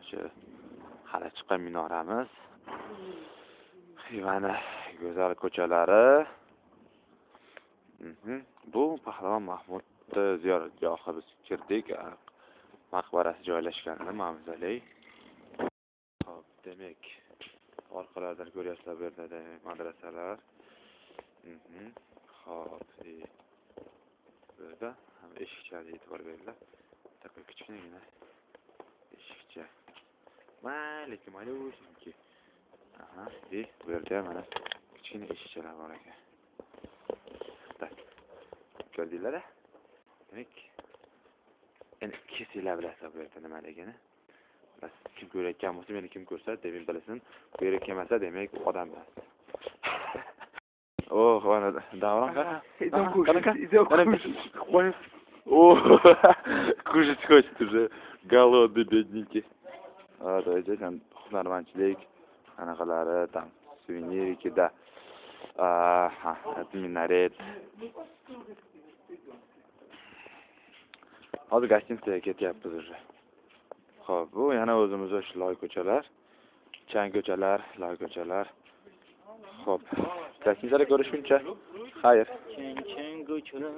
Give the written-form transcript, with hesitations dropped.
shu hali chiqqan minoramiz. Xivani go'zal ko'chalari. Bu Pahlavon Mahmudni ziyoratgohi biz kirdik. Maqbarasi joylashganida mavzoley. Xo'p, demak, orqalardan ko'ryapsizlar bu yerda madrasalar. Xo'p, bu yerda ham eshikchaga e'tibor beringlar. Такой kichkinagina eshikcha. Malushinki. Aha, bu yerda mana kichkina eshikchalar bor ekan. Ko'rdinglar-a? Demak, endi kesinglar bilasizlar bu yerda nimaligini. Bas kim ko'rayotgan bo'lsa, meni kim ko'rsa, demak bilasin. Bu yerga kelmasa, demak odam emas. Oh, mana Davron qara. Кушать хочет уже. Голодный бедненький. Давайте там hunarmandchilik anaqalari, там suvenirikida. Это minaret. Hozir gostinitsaga ketyapmiz уже. Xo'p, bu yana o'zimiz shu loy ko'chalar, chang ko'chalar, loy ko'chalar. Xo'p, gostinitsaga ko'rishguncha. Xayr. Chang ko'chalar.